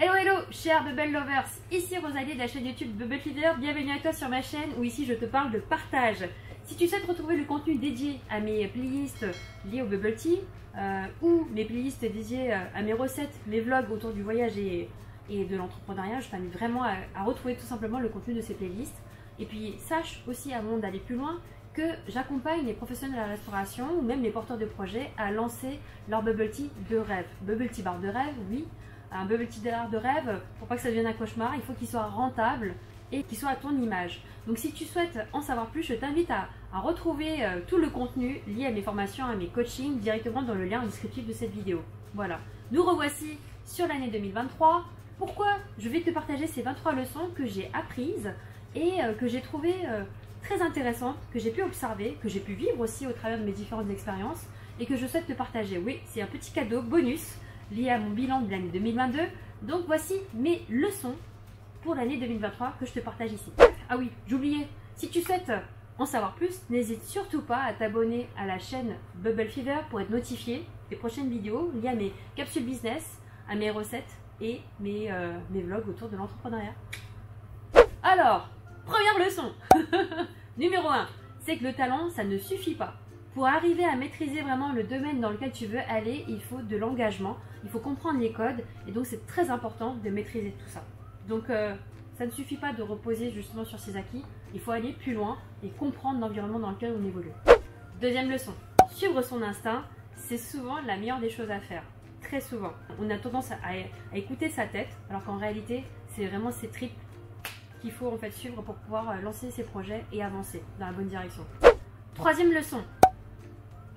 Hello hello chers Bubble Lovers, ici Rosalie de la chaîne YouTube Bubble Feeder, bienvenue à toi sur ma chaîne où ici je te parle de partage. Si tu souhaites retrouver le contenu dédié à mes playlists liées au Bubble Tea ou mes playlists dédiées à mes recettes, mes vlogs autour du voyage et de l'entrepreneuriat, je t'invite vraiment à retrouver tout simplement le contenu de ces playlists. Et puis sache aussi avant d'aller plus loin que j'accompagne les professionnels de la restauration ou même les porteurs de projets à lancer leur Bubble Tea de rêve. Bubble Tea bar de rêve, oui. Un Bubble Tea bar de rêve, pour pas que ça devienne un cauchemar, il faut qu'il soit rentable et qu'il soit à ton image. Donc si tu souhaites en savoir plus, je t'invite à retrouver tout le contenu lié à mes formations, à mes coachings directement dans le lien descriptif de cette vidéo. Voilà, nous revoici sur l'année 2023. Pourquoi je vais te partager ces 23 leçons que j'ai apprises et que j'ai trouvées très intéressantes, que j'ai pu observer, que j'ai pu vivre aussi au travers de mes différentes expériences et que je souhaite te partager. Oui, c'est un petit cadeau bonus lié à mon bilan de l'année 2022. Donc voici mes leçons pour l'année 2023 que je te partage ici. Ah oui, j'oubliais, si tu souhaites en savoir plus, n'hésite surtout pas à t'abonner à la chaîne Bubble Feeder pour être notifié des prochaines vidéos liées à mes capsules business, à mes recettes et mes vlogs autour de l'entrepreneuriat. Alors, première leçon numéro 1, c'est que le talent, ça ne suffit pas. Pour arriver à maîtriser vraiment le domaine dans lequel tu veux aller, il faut de l'engagement, il faut comprendre les codes et donc c'est très important de maîtriser tout ça. Donc ça ne suffit pas de reposer justement sur ses acquis, il faut aller plus loin et comprendre l'environnement dans lequel on évolue. Deuxième leçon, suivre son instinct, c'est souvent la meilleure des choses à faire. Très souvent, on a tendance à écouter sa tête alors qu'en réalité, c'est vraiment ses tripes qu'il faut en fait suivre pour pouvoir lancer ses projets et avancer dans la bonne direction. Troisième leçon.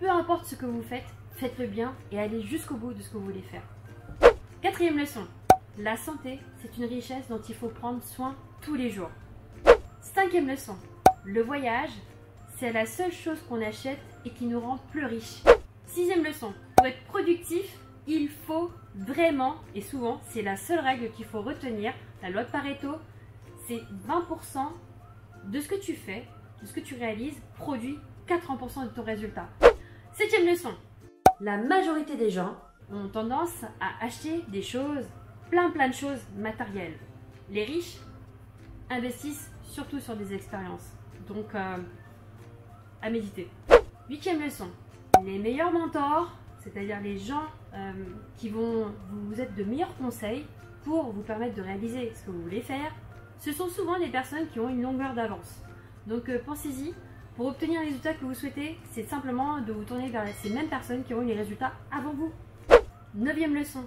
Peu importe ce que vous faites, faites-le bien et allez jusqu'au bout de ce que vous voulez faire. Quatrième leçon. La santé, c'est une richesse dont il faut prendre soin tous les jours. Cinquième leçon. Le voyage, c'est la seule chose qu'on achète et qui nous rend plus riches. Sixième leçon. Pour être productif, il faut vraiment, et souvent, c'est la seule règle qu'il faut retenir, la loi de Pareto, c'est 20% de ce que tu fais, de ce que tu réalises, produit 80% de ton résultat. Septième leçon. La majorité des gens ont tendance à acheter des choses, plein de choses matérielles. Les riches investissent surtout sur des expériences. Donc, à méditer. Huitième leçon. Les meilleurs mentors, c'est-à-dire les gens qui vont vous être de meilleurs conseils pour vous permettre de réaliser ce que vous voulez faire, ce sont souvent des personnes qui ont une longueur d'avance. Donc, pensez-y. Pour obtenir les résultats que vous souhaitez, c'est simplement de vous tourner vers ces mêmes personnes qui ont eu les résultats avant vous. Neuvième leçon,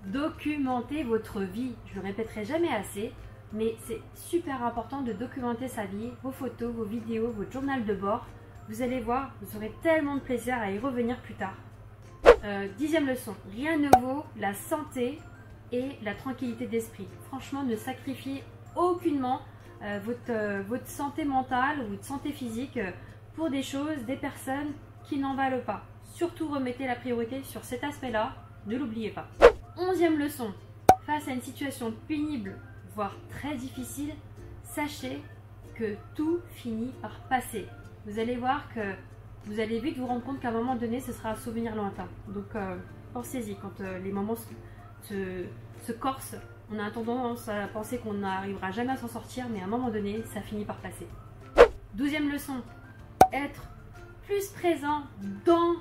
documentez votre vie. Je ne le répéterai jamais assez, mais c'est super important de documenter sa vie, vos photos, vos vidéos, votre journal de bord. Vous allez voir, vous aurez tellement de plaisir à y revenir plus tard. Dixième leçon, rien ne vaut la santé et la tranquillité d'esprit. Franchement, ne sacrifiez aucunement votre santé mentale ou votre santé physique pour des choses, des personnes qui n'en valent pas. Surtout remettez la priorité sur cet aspect-là, ne l'oubliez pas. Onzième leçon, face à une situation pénible, voire très difficile, sachez que tout finit par passer. Vous allez voir que vous allez vite vous rendre compte qu'à un moment donné, ce sera un souvenir lointain. Donc pensez-y, quand les moments se corsent, on a tendance à penser qu'on n'arrivera jamais à s'en sortir, mais à un moment donné, ça finit par passer. Douzième leçon, être plus présent dans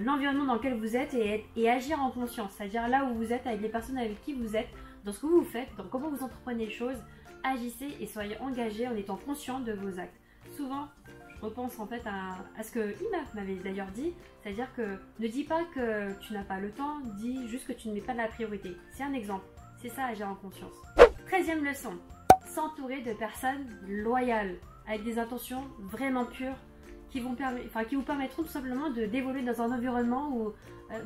l'environnement dans lequel vous êtes et agir en conscience. C'est-à-dire là où vous êtes, avec les personnes avec qui vous êtes, dans ce que vous faites, dans comment vous entreprenez les choses, agissez et soyez engagés en étant conscient de vos actes. Souvent, je repense en fait à ce que Ima m'avait d'ailleurs dit, c'est-à-dire que ne dis pas que tu n'as pas le temps, dis juste que tu ne mets pas de la priorité. C'est un exemple. C'est ça, agir en conscience. 13e leçon, s'entourer de personnes loyales, avec des intentions vraiment pures, qui vous permettront tout simplement d'évoluer dans un environnement où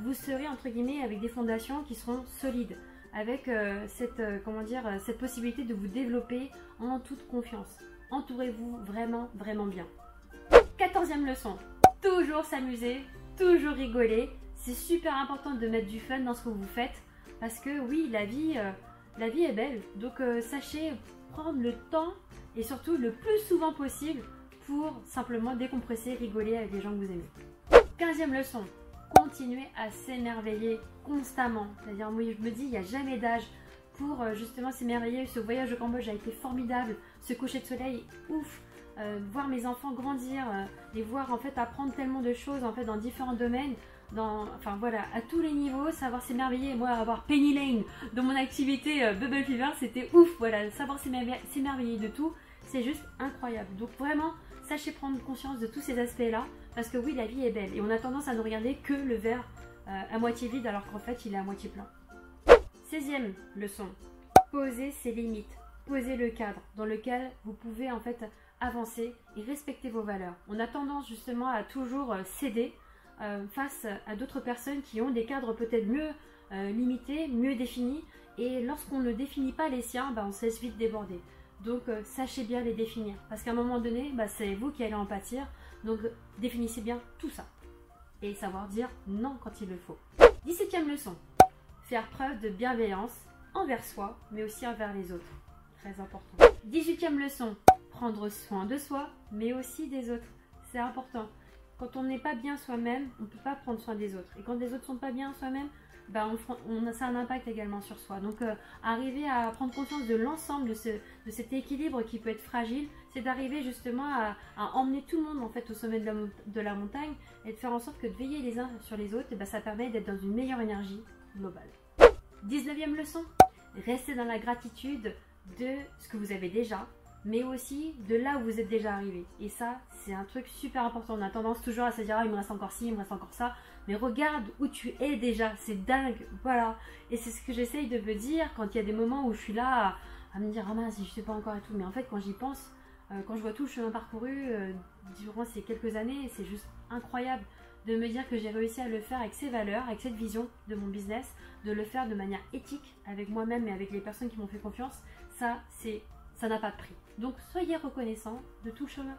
vous serez, entre guillemets, avec des fondations qui seront solides, avec cette possibilité de vous développer en toute confiance. Entourez-vous vraiment, vraiment bien. 14e leçon, toujours s'amuser, toujours rigoler. C'est super important de mettre du fun dans ce que vous faites. Parce que oui, la vie est belle, donc sachez prendre le temps et surtout le plus souvent possible pour simplement décompresser, rigoler avec les gens que vous aimez. 15e leçon, continuer à s'émerveiller constamment. C'est-à-dire, moi je me dis, il n'y a jamais d'âge pour justement s'émerveiller. Ce voyage au Cambodge a été formidable, ce coucher de soleil, ouf. Voir mes enfants grandir, les voir en fait apprendre tellement de choses en fait dans différents domaines, enfin voilà, à tous les niveaux, savoir s'émerveiller. Moi, avoir Penny Lane dans mon activité Bubble Fever, c'était ouf. Voilà, savoir s'émerveiller de tout, c'est juste incroyable. Donc vraiment, sachez prendre conscience de tous ces aspects-là, parce que oui, la vie est belle et on a tendance à ne regarder que le verre à moitié vide, alors qu'en fait, il est à moitié plein. 16e leçon, poser ses limites, poser le cadre dans lequel vous pouvez en fait avancer et respecter vos valeurs. On a tendance justement à toujours céder face à d'autres personnes qui ont des cadres peut-être mieux limités, mieux définis, et lorsqu'on ne définit pas les siens, on se laisse vite déborder. Donc sachez bien les définir, parce qu'à un moment donné, c'est vous qui allez en pâtir. Donc définissez bien tout ça et savoir dire non quand il le faut. 17e leçon, faire preuve de bienveillance envers soi, mais aussi envers les autres. Très important. 18e leçon, prendre soin de soi, mais aussi des autres. C'est important. Quand on n'est pas bien soi-même, on ne peut pas prendre soin des autres. Et quand les autres ne sont pas bien soi-même, ça a un impact également sur soi. Donc arriver à prendre conscience de l'ensemble de cet équilibre qui peut être fragile, c'est d'arriver justement à emmener tout le monde en fait au sommet de la montagne, et de faire en sorte que de veiller les uns sur les autres, ça permet d'être dans une meilleure énergie globale. 19e leçon, restez dans la gratitude de ce que vous avez déjà, mais aussi de là où vous êtes déjà arrivé. Et ça, c'est un truc super important. On a tendance toujours à se dire, ah, il me reste encore ci, il me reste encore ça. Mais regarde où tu es déjà, c'est dingue, voilà. Et c'est ce que j'essaye de me dire quand il y a des moments où je suis là à me dire, ah mince, je sais pas encore et tout. Mais en fait, quand j'y pense, quand je vois tout le chemin parcouru durant ces quelques années, c'est juste incroyable de me dire que j'ai réussi à le faire avec ces valeurs, avec cette vision de mon business, de le faire de manière éthique avec moi-même et avec les personnes qui m'ont fait confiance. Ça n'a pas de prix. Donc soyez reconnaissants de tout le chemin.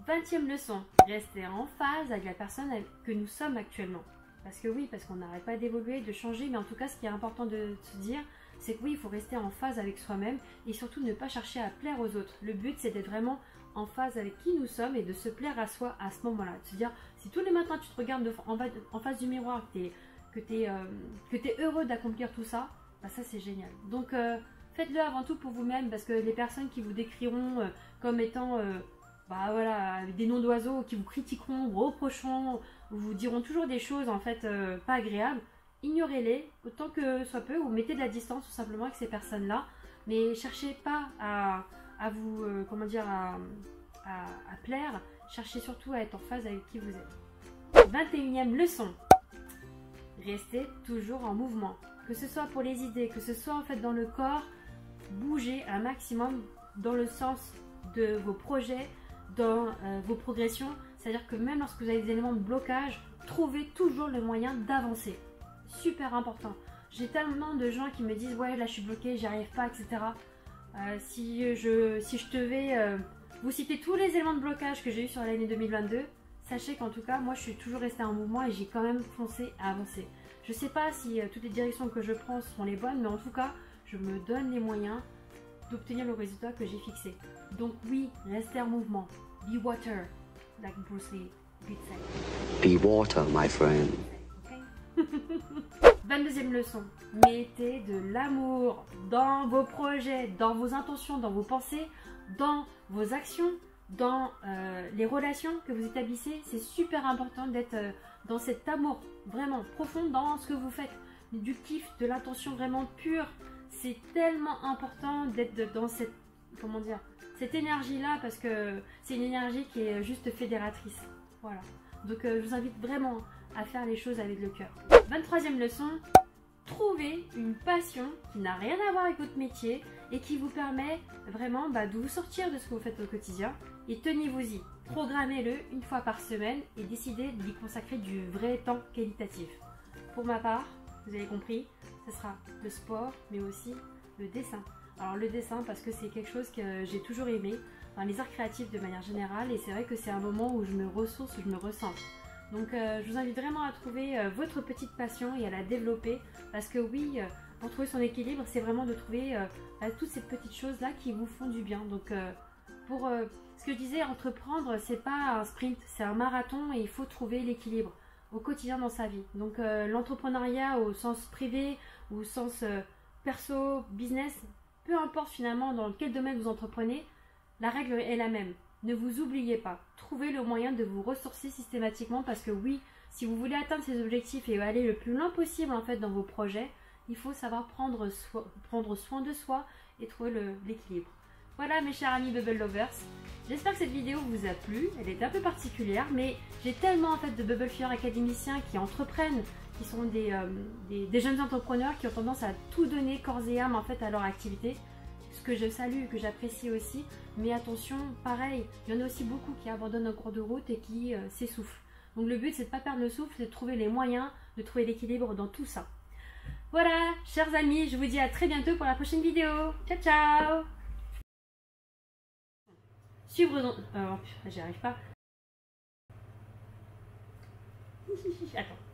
20e leçon, restez en phase avec la personne que nous sommes actuellement. Parce que oui, parce qu'on n'arrête pas d'évoluer, de changer, mais en tout cas ce qui est important de se dire, c'est que oui, il faut rester en phase avec soi-même et surtout ne pas chercher à plaire aux autres. Le but, c'est d'être vraiment en phase avec qui nous sommes et de se plaire à soi à ce moment-là. De se dire, si tous les matins tu te regardes en face du miroir, que tu es heureux d'accomplir tout ça, ça c'est génial. Donc faites-le avant tout pour vous-même, parce que les personnes qui vous décriront comme étant avec des noms d'oiseaux, qui vous critiqueront, vous reprocheront, vous diront toujours des choses en fait pas agréables, ignorez-les autant que soit peu, ou mettez de la distance tout simplement avec ces personnes-là, mais cherchez pas à vous, à plaire, cherchez surtout à être en phase avec qui vous êtes. 21e leçon, restez toujours en mouvement, que ce soit pour les idées, que ce soit en fait dans le corps, bougez un maximum dans le sens de vos projets, dans vos progressions. C'est-à-dire que même lorsque vous avez des éléments de blocage, trouvez toujours le moyen d'avancer. Super important. J'ai tellement de gens qui me disent, ouais, là je suis bloquée, j'y arrive pas, etc. Si je devais vous citer tous les éléments de blocage que j'ai eu sur l'année 2022, sachez qu'en tout cas, moi je suis toujours restée en mouvement et j'ai quand même foncé à avancer. Je sais pas si toutes les directions que je prends sont les bonnes, mais en tout cas, je me donne les moyens d'obtenir le résultat que j'ai fixé. Donc oui, restez en mouvement. Be water, like Bruce Lee did say. Be water, my friend. Okay. 22e leçon. Mettez de l'amour dans vos projets, dans vos intentions, dans vos pensées, dans vos actions, dans les relations que vous établissez. C'est super important d'être dans cet amour vraiment profond dans ce que vous faites. Du kiff, de l'intention vraiment pure. C'est tellement important d'être dans cette, cette énergie-là, parce que c'est une énergie qui est juste fédératrice. Voilà. Donc je vous invite vraiment à faire les choses avec le cœur. 23e leçon, trouvez une passion qui n'a rien à voir avec votre métier et qui vous permet vraiment de vous sortir de ce que vous faites au quotidien, et tenez-vous-y. Programmez-le une fois par semaine et décidez d'y consacrer du vrai temps qualitatif. Pour ma part, vous avez compris, ce sera le sport, mais aussi le dessin. Alors le dessin, parce que c'est quelque chose que j'ai toujours aimé, dans les arts créatifs de manière générale, et c'est vrai que c'est un moment où je me ressource, où je me ressens. Donc je vous invite vraiment à trouver votre petite passion et à la développer, parce que oui, pour trouver son équilibre, c'est vraiment de trouver toutes ces petites choses-là qui vous font du bien. Donc pour ce que je disais, entreprendre, c'est pas un sprint, c'est un marathon, et il faut trouver l'équilibre au quotidien dans sa vie. Donc l'entrepreneuriat au sens privé ou au sens perso, business, peu importe finalement dans quel domaine vous entreprenez, la règle est la même. Ne vous oubliez pas. Trouvez le moyen de vous ressourcer systématiquement parce que oui, si vous voulez atteindre ces objectifs et aller le plus loin possible en fait dans vos projets, il faut savoir prendre soin de soi et trouver l'équilibre. Voilà mes chers amis Bubble Lovers, j'espère que cette vidéo vous a plu, elle est un peu particulière mais j'ai tellement en fait de Bubble Fillers académiciens qui entreprennent, qui sont des jeunes entrepreneurs qui ont tendance à tout donner corps et âme en fait à leur activité, ce que je salue, que j'apprécie aussi, mais attention, pareil, il y en a aussi beaucoup qui abandonnent en cours de route et qui s'essoufflent. Donc le but c'est de ne pas perdre le souffle, c'est de trouver les moyens, de trouver l'équilibre dans tout ça. Voilà, chers amis, je vous dis à très bientôt pour la prochaine vidéo. Ciao, ciao. Suivre donc... j'y arrive pas. Attends.